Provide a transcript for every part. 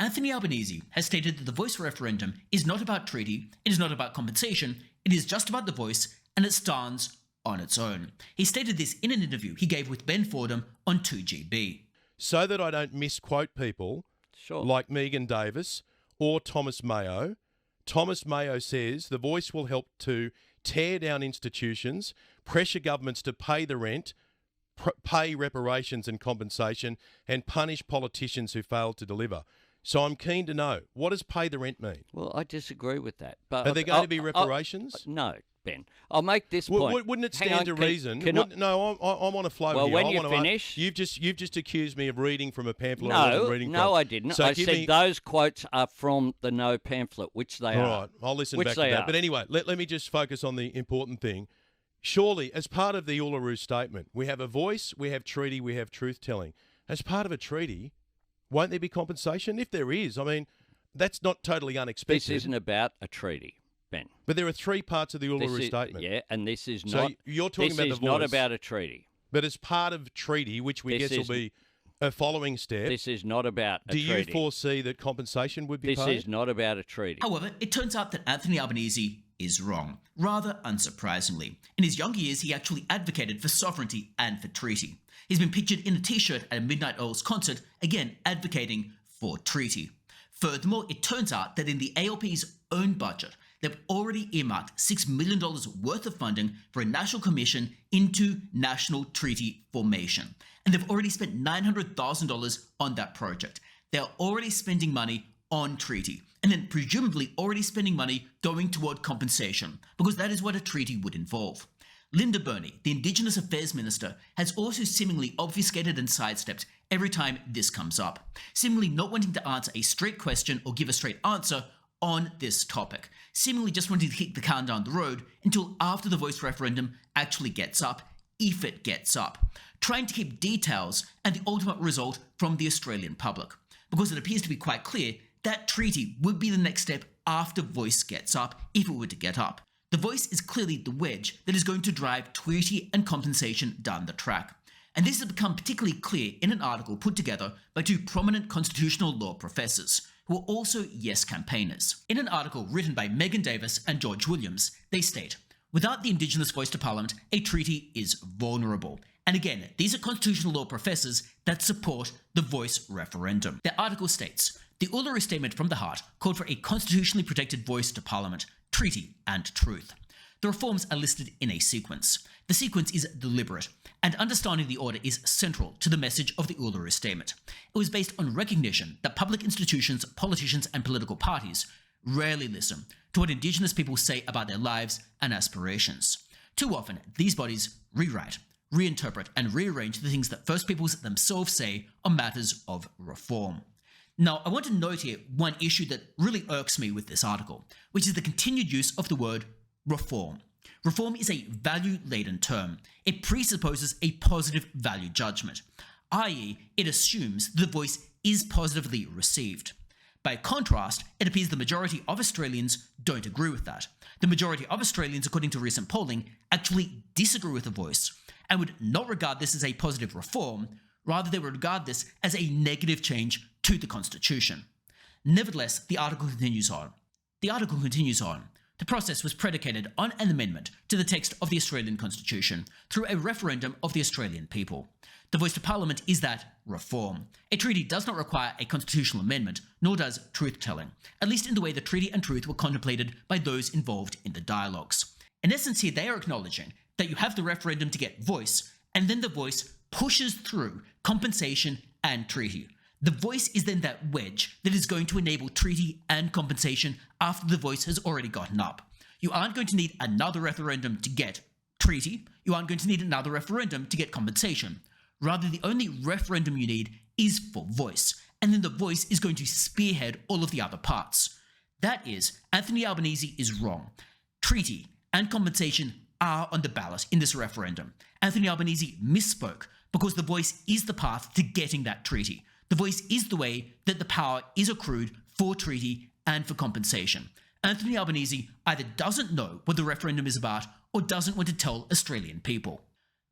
Anthony Albanese has stated that the Voice referendum is not about treaty, it is not about compensation, it is just about the voice, and it stands on its own. He stated this in an interview he gave with Ben Fordham on 2GB. So that I don't misquote people like Megan Davis or Thomas Mayo. Thomas Mayo says the Voice will help to tear down institutions, pressure governments to pay the rent, pay reparations and compensation, and punish politicians who fail to deliver. So I'm keen to know, what does pay the rent mean? Well, I disagree with that. But are there going to be reparations? No, Ben. I'll make this point. Wouldn't it stand to reason? No, I'm on a flow well, here. When you finish... You've just accused me of reading from a pamphlet. No, I didn't. So I said those quotes are from the No pamphlet, which they are. All right, I'll listen back to that. But anyway, let me just focus on the important thing. Surely, as part of the Uluru Statement, we have a voice, we have treaty, we have truth-telling. As part of a treaty, won't there be compensation? If there is, I mean, that's not totally unexpected. This isn't about a treaty, Ben. But there are three parts of the Uluru Statement. Yeah, and this is not... So you're talking about the voice. This is not about a treaty. But as part of treaty, which we guess will be a following step... This is not about a treaty. Do you foresee that compensation would be paid? This is not about a treaty. However, it turns out that Anthony Albanese is wrong, rather unsurprisingly. In his younger years, he actually advocated for sovereignty and for treaty. He's been pictured in a t-shirt at a Midnight Oils concert, again advocating for treaty. Furthermore, it turns out that in the ALP's own budget, they've already earmarked $6 million worth of funding for a national commission into national treaty formation. And they've already spent $900,000 on that project. They're already spending money on treaty, and then presumably already spending money going toward compensation, because that is what a treaty would involve. Linda Burney, the Indigenous Affairs Minister, has also seemingly obfuscated and sidestepped every time this comes up, seemingly not wanting to answer a straight question or give a straight answer on this topic, seemingly just wanting to kick the can down the road until after the Voice referendum actually gets up, if it gets up, trying to keep details and the ultimate result from the Australian public, because it appears to be quite clear that treaty would be the next step after Voice gets up, if it were to get up. The Voice is clearly the wedge that is going to drive treaty and compensation down the track. And this has become particularly clear in an article put together by two prominent constitutional law professors, who are also Yes campaigners. In an article written by Megan Davis and George Williams, they state, without the Indigenous voice to Parliament, a treaty is vulnerable. And again, these are constitutional law professors that support the Voice referendum. Their article states, the Uluru Statement from the Heart called for a constitutionally protected voice to Parliament, treaty and truth. The reforms are listed in a sequence. The sequence is deliberate, and understanding the order is central to the message of the Uluru Statement. It was based on recognition that public institutions, politicians and political parties rarely listen to what Indigenous people say about their lives and aspirations. Too often, these bodies rewrite, reinterpret and rearrange the things that First Peoples themselves say on matters of reform. Now, I want to note here one issue that really irks me with this article, which is the continued use of the word reform. Reform is a value-laden term. It presupposes a positive value judgment, i.e., it assumes the voice is positively received. By contrast, it appears the majority of Australians don't agree with that. The majority of Australians, according to recent polling, actually disagree with the voice and would not regard this as a positive reform. Rather, they would regard this as a negative change to the Constitution. Nevertheless, the article continues on. The process was predicated on an amendment to the text of the Australian Constitution through a referendum of the Australian people. The voice to Parliament is that reform. A treaty does not require a constitutional amendment, nor does truth-telling, at least in the way the treaty and truth were contemplated by those involved in the dialogues. In essence here, they are acknowledging that you have the referendum to get voice, and then the voice pushes through compensation and treaty. The voice is then that wedge that is going to enable treaty and compensation after the voice has already gotten up. You aren't going to need another referendum to get treaty. You aren't going to need another referendum to get compensation. Rather, the only referendum you need is for voice, and then the voice is going to spearhead all of the other parts. That is, Anthony Albanese is wrong. Treaty and compensation are on the ballot in this referendum. Anthony Albanese misspoke because the voice is the path to getting that treaty. The voice is the way that the power is accrued for treaty and for compensation. Anthony Albanese either doesn't know what the referendum is about or doesn't want to tell Australian people.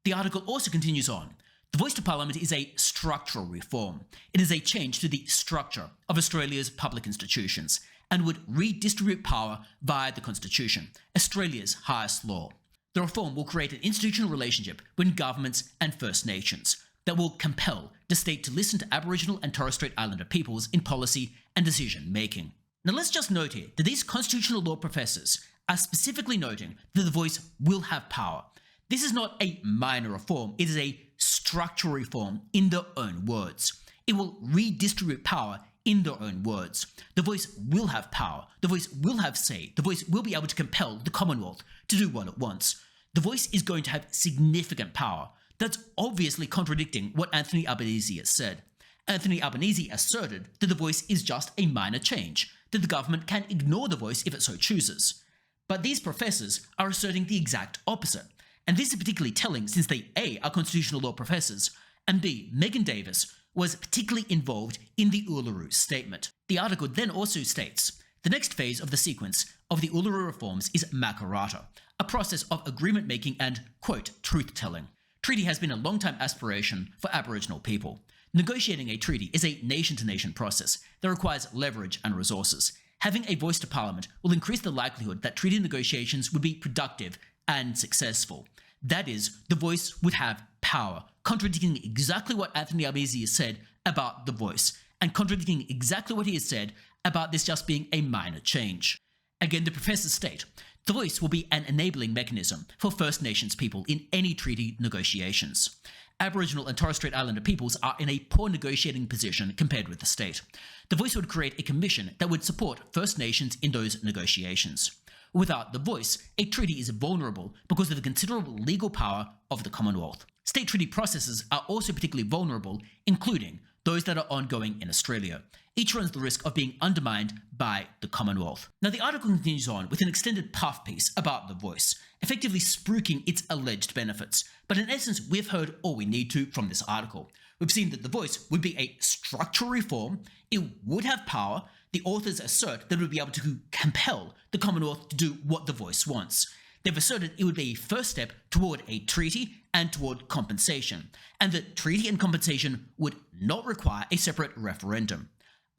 The article also continues on. The Voice to Parliament is a structural reform. It is a change to the structure of Australia's public institutions and would redistribute power via the Constitution, Australia's highest law. The reform will create an institutional relationship between governments and First Nations that will compel the state to listen to Aboriginal and Torres Strait Islander peoples in policy and decision making. Now let's just note here that these constitutional law professors are specifically noting that the Voice will have power. This is not a minor reform, it is a structural reform in their own words. It will redistribute power in their own words. The Voice will have power, the Voice will have say, the Voice will be able to compel the Commonwealth to do what it wants. The Voice is going to have significant power. That's obviously contradicting what Anthony Albanese has said. Anthony Albanese asserted that the Voice is just a minor change, that the government can ignore the Voice if it so chooses. But these professors are asserting the exact opposite. And this is particularly telling since they A, are constitutional law professors, and B, Megan Davis was particularly involved in the Uluru Statement. The article then also states, the next phase of the sequence of the Uluru reforms is Makarrata, a process of agreement making and, quote, truth-telling. Treaty has been a long-time aspiration for Aboriginal people. Negotiating a treaty is a nation-to-nation process that requires leverage and resources. Having a voice to Parliament will increase the likelihood that treaty negotiations would be productive and successful. That is, the Voice would have power, contradicting exactly what Anthony Albanese has said about the Voice, and contradicting exactly what he has said about this just being a minor change. Again, the professors state, the Voice will be an enabling mechanism for First Nations people in any treaty negotiations. Aboriginal and Torres Strait Islander peoples are in a poor negotiating position compared with the state. The Voice would create a commission that would support First Nations in those negotiations. Without the Voice, a treaty is vulnerable because of the considerable legal power of the Commonwealth. State treaty processes are also particularly vulnerable, including those that are ongoing in Australia. Each runs the risk of being undermined by the Commonwealth. Now, the article continues on with an extended puff piece about the Voice, effectively spruiking its alleged benefits. But in essence, we've heard all we need to from this article. We've seen that the Voice would be a structural reform, it would have power, the authors assert that it would be able to compel the Commonwealth to do what the Voice wants. They've asserted it would be a first step toward a treaty and toward compensation, and that treaty and compensation would not require a separate referendum,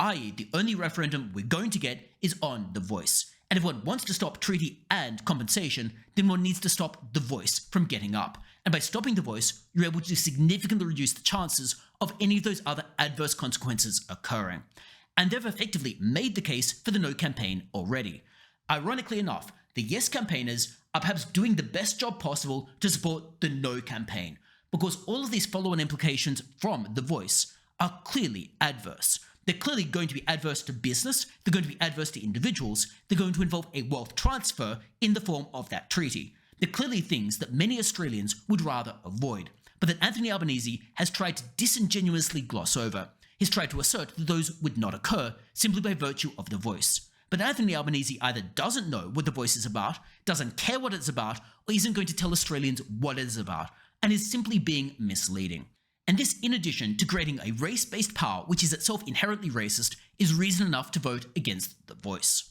i.e. the only referendum we're going to get is on the Voice. And if one wants to stop treaty and compensation, then one needs to stop the Voice from getting up. And by stopping the Voice, you're able to significantly reduce the chances of any of those other adverse consequences occurring. And they've effectively made the case for the No campaign already. Ironically enough, the Yes campaigners are perhaps doing the best job possible to support the No campaign, because all of these follow-on implications from the Voice are clearly adverse. They're clearly going to be adverse to business, they're going to be adverse to individuals, they're going to involve a wealth transfer in the form of that treaty. They're clearly things that many Australians would rather avoid, but that Anthony Albanese has tried to disingenuously gloss over. He's tried to assert that those would not occur simply by virtue of the Voice. But Anthony Albanese either doesn't know what the Voice is about, doesn't care what it's about, or isn't going to tell Australians what it is about, and is simply being misleading. And this, in addition to creating a race-based power which is itself inherently racist, is reason enough to vote against the Voice.